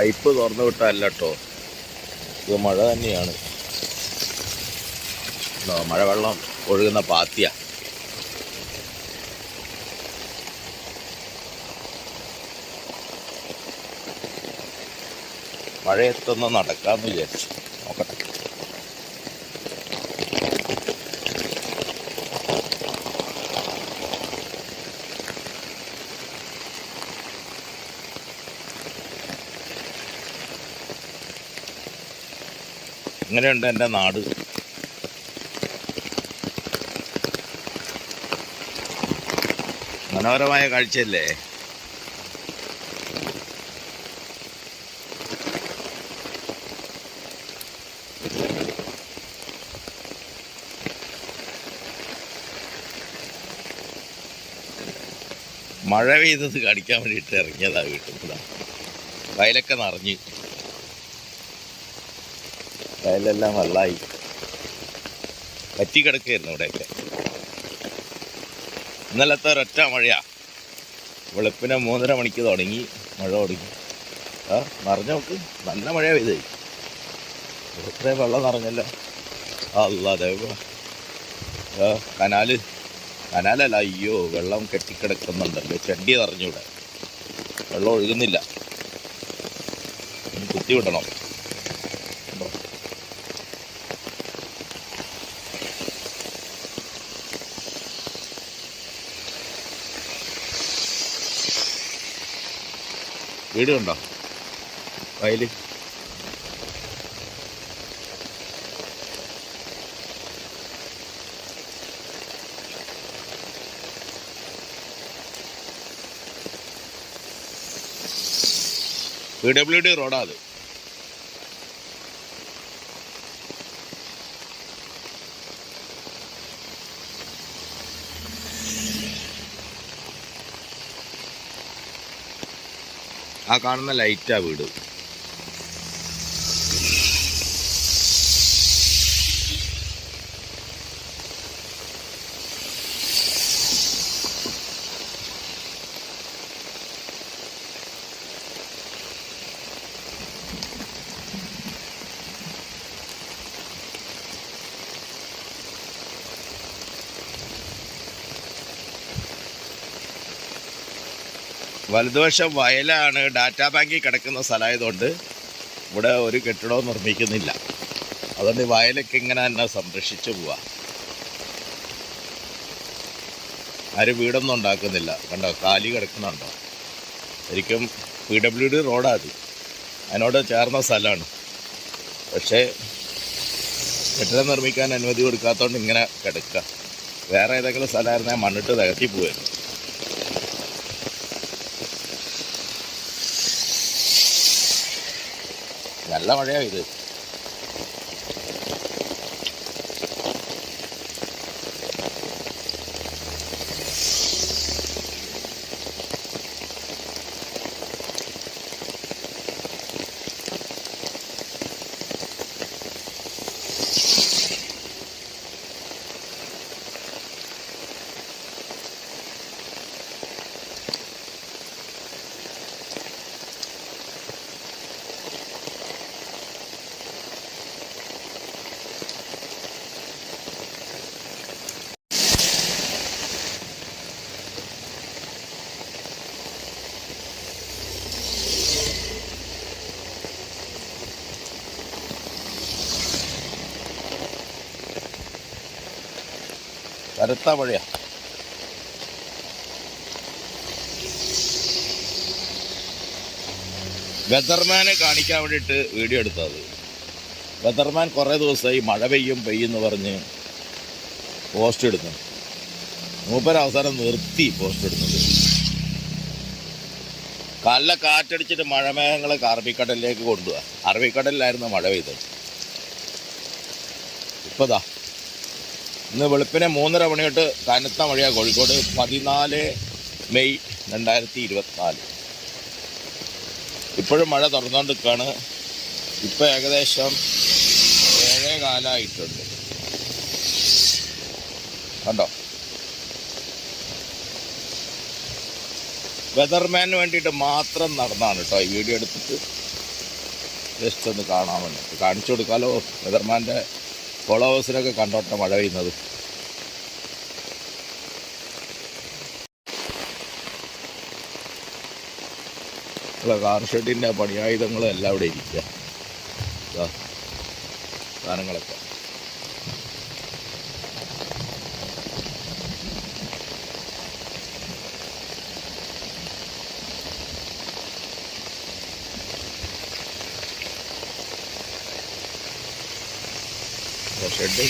Pipe തുറന്നു വിട്ടല്ല കേട്ടോ, ഇത് മഴ തന്നെയാണ്. മഴവെള്ളം ഒഴുകുന്ന പാത്തിയ. മഴയത്തൊന്ന് നടക്കാമെന്ന് വിചാരിച്ചു, നോക്കട്ടെ. ഇങ്ങനെയുണ്ട് എൻ്റെ നാട്. മനോഹരമായ കാഴ്ചയല്ലേ? മഴ പെയ്തത് കാണിക്കാൻ വേണ്ടിയിട്ട് ഇറങ്ങിയതാ വീട്ടിൽ. വയലൊക്കെ നിറഞ്ഞ്, വയലെല്ലാം വെള്ളമായി പറ്റിക്കിടക്കായിരുന്നു ഇവിടെയൊക്കെ. ഇന്നലത്തെ ഒരൊറ്റ മഴയാ. വെളുപ്പിനെ 3:30 മണിക്ക് തുടങ്ങി മഴ തുടങ്ങി. നിറഞ്ഞു നോക്ക്, നല്ല മഴ പെയ്തേ. ഇത്രയും വെള്ളം നിറഞ്ഞല്ലോ. അല്ലാതെ കനാലല്ല, അയ്യോ, വെള്ളം കെട്ടിക്കിടക്കുന്നുണ്ടല്ലോ. ചെണ്ടി നിറഞ്ഞൂടെ, വെള്ളം ഒഴുകുന്നില്ല. കുത്തി വിടണം. വീട് കണ്ടോ വയല്? PWD റോഡാ അത്. ആ കാണുന്ന ലൈറ്റാ വീട്. വലതുവശം വയലാണ്. ഡാറ്റാ ബാങ്കിൽ കിടക്കുന്ന സ്ഥലമായതുകൊണ്ട് ഇവിടെ ഒരു കെട്ടിടവും നിർമ്മിക്കുന്നില്ല. അതുകൊണ്ട് വയലൊക്കെ ഇങ്ങനെ തന്നെ സംരക്ഷിച്ചു പോവാ. ആരും വീടൊന്നും ഉണ്ടാക്കുന്നില്ല. കണ്ടോ, കാലി കിടക്കുന്നുണ്ടോ? ശരിക്കും PWD റോഡാ അത്. അതിനോട് ചേർന്ന സ്ഥലമാണ്. പക്ഷേ കെട്ടിടം നിർമ്മിക്കാൻ അനുമതി കൊടുക്കാത്തതുകൊണ്ട് ഇങ്ങനെ കിടക്കുക. വേറെ ഏതെങ്കിലും സ്ഥലമായിരുന്നാൽ മണ്ണിട്ട് തകർത്തി പോവായിരുന്നു. നല്ല മഴയാണ് ഇത്. കറുത്ത മഴയാ. വെതർമാനെ കാണിക്കാൻ വേണ്ടിയിട്ട് വീഡിയോ എടുത്തത്. വെതർമാൻ കുറേ ദിവസമായി മഴ പെയ്യുമെന്ന് പറഞ്ഞ് പോസ്റ്റ് ഇടുന്നു. മൂപ്പരവസാനം നിർത്തി പോസ്റ്റ് ഇടുന്നത്. നല്ല കാറ്റടിച്ചിട്ട് മഴമേഘങ്ങളെ അറബിക്കടലിലേക്ക് കൊണ്ടുപോവാ. അറബിക്കടലിലായിരുന്നു മഴ പെയ്തത്. ഇപ്പതാ ഇന്ന് വെളുപ്പിനെ 3:30 മണി തൊട്ട് കനത്ത മഴയാണ് കോഴിക്കോട്. 14 മെയ് 2024. ഇപ്പോഴും മഴ തുറന്നുകൊണ്ടിരിക്കുകയാണ്. ഇപ്പം ഏകദേശം 7:15 കണ്ടോ. വെതർമാന് വേണ്ടിയിട്ട് മാത്രം നടന്നാണ് കേട്ടോ ഈ വീഡിയോ എടുത്തിട്ട്. ജസ്റ്റ് ഒന്ന് കാണാൻ വേണ്ടി കാണിച്ചു കൊടുക്കാമല്ലോ. നെതർമാൻ്റെ ഫോളോവേഴ്സിനൊക്കെ കണ്ടോട്ടെ മഴ പെയ്യുന്നത്. കാർ ഷെഡിൻ്റെ പണിയായുധങ്ങളും എല്ലാം ഇവിടെ ഇരിക്കുക. സാധനങ്ങളൊക്കെ ഷെഡ്